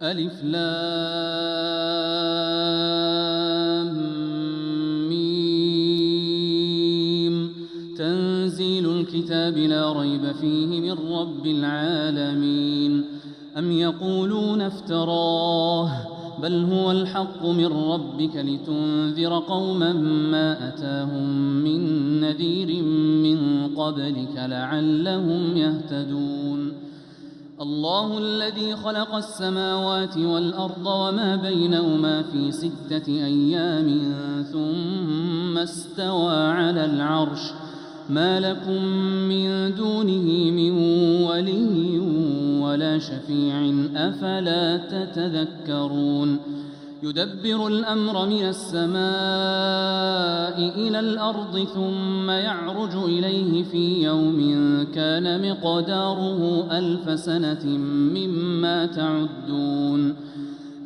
ألف لام ميم. تنزيل الكتاب لا ريب فيه من رب العالمين. أم يقولون افتراه بل هو الحق من ربك لتنذر قوما ما أتاهم من نذير من قبلك لعلهم يهتدون. الله الذي خلق السماوات والأرض وما بينهما في 6 أيام ثم استوى على العرش ما لكم من دونه من ولي ولا شفيع أفلا تتذكرون. يدبر الأمر من السماء إلى الأرض ثم يعرج إليه في يوم كان مقداره 1000 سنة مما تعدون.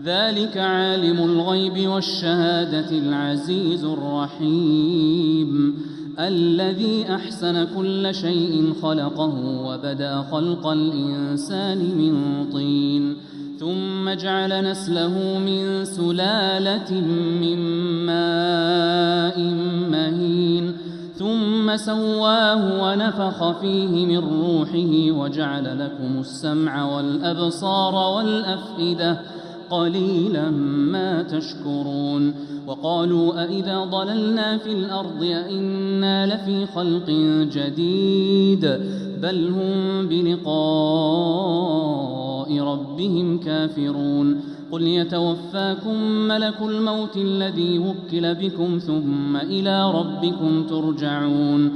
ذلك عالم الغيب والشهادة العزيز الرحيم الذي أحسن كل شيء خلقه وبدأ خلق الإنسان من طين ثم جعل نسله من سلالة من ماء مهين ثم سواه ونفخ فيه من روحه وجعل لكم السمع والأبصار والأفئدة قليلا ما تشكرون. وقالوا أإذا ضللنا في الأرض أإنا لفي خلق جديد بل هم بلقاء ربهم كافرون. قل يتوفاكم ملك الموت الذي وكل بكم ثم إلى ربكم ترجعون.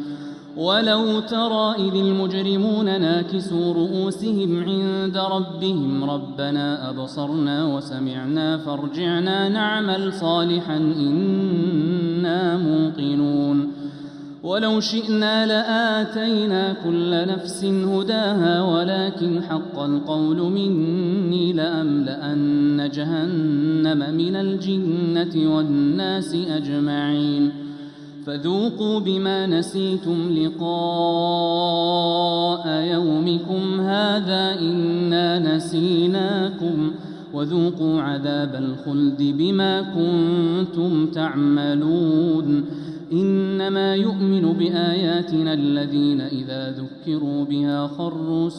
ولو ترى إذ المجرمون ناكسوا رؤوسهم عند ربهم ربنا أبصرنا وسمعنا فارجعنا نعمل صالحا إنا موقنون. ولو شئنا لآتينا كل نفس هداها ولكن حق القول مني لأملأن جهنم من الجنة والناس أجمعين. فذوقوا بما نسيتم لقاء يومكم هذا إنا نسيناكم وذوقوا عذاب الخلد بما كنتم تعملون. إنما يؤمن بآياتنا الذين إذا ذكروا بها خروا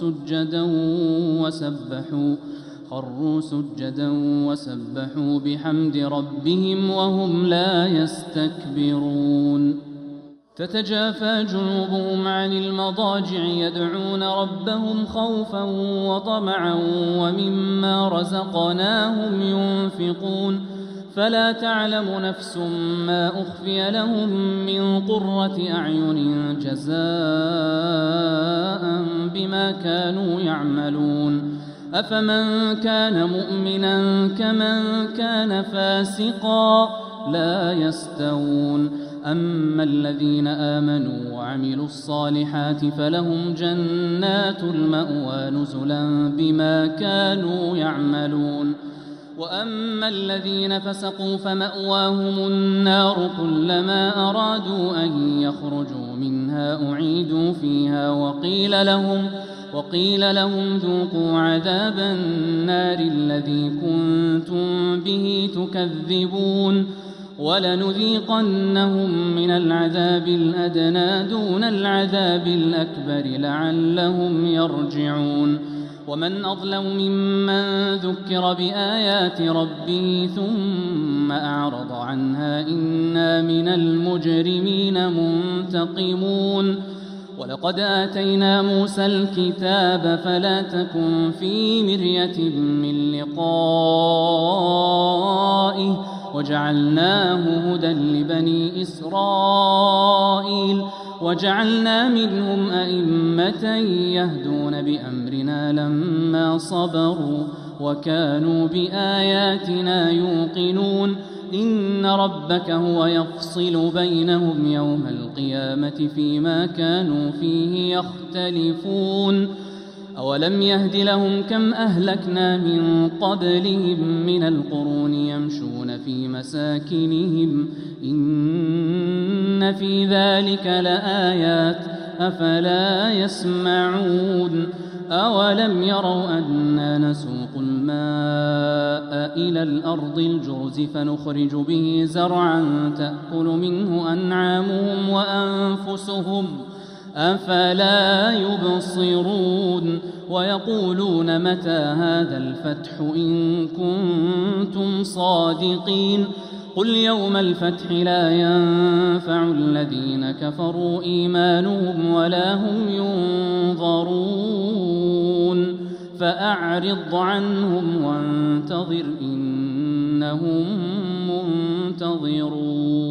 سجدا وسبحوا بحمد ربهم وهم لا يستكبرون. تتجافى جنوبهم عن المضاجع يدعون ربهم خوفا وطمعا ومما رزقناهم ينفقون. فلا تعلم نفس ما أخفي لهم من قرة أعين جزاء بما كانوا يعملون. أفمن كان مؤمنا كمن كان فاسقا لا يستوون. أما الذين آمنوا وعملوا الصالحات فلهم جنات المأوى نزلا بما كانوا يعملون. وأما الذين فسقوا فمأواهم النار كلما أرادوا أن يخرجوا منها أعيدوا فيها وقيل لهم ذوقوا عذاب النار الذي كنتم به تكذبون. ولنذيقنهم من العذاب الأدنى دون العذاب الأكبر لعلهم يرجعون. ومن أظلم ممن ذكر بآيات ربه ثم أعرض عنها إنا من المجرمين منتقمون. ولقد آتينا موسى الكتاب فلا تكن في مرية من لقائه وجعلناه هدى لبني إسرائيل وجعلنا منهم أئمة يهدون بأمرنا لما صبروا وكانوا بآياتنا يوقنون. إن ربك هو يفصل بينهم يوم القيامة فيما كانوا فيه يختلفون. أولم يهد لهم كم أهلكنا من قبلهم من القرون يمشون في مساكنهم إن في ذلك لآيات أفلا يسمعون. أولم يروا أنا نسوق الماء إلى الأرض الجرز فنخرج به زرعا تأكل منه أنعامهم وأنفسهم أفلا يبصرون ويقولون متى هذا الفتح إن كنتم صادقين قل يوم الفتح لا ينفع الذين كفروا إيمانهم ولا هم ينظرون فأعرض عنهم وانتظر إنهم منتظرون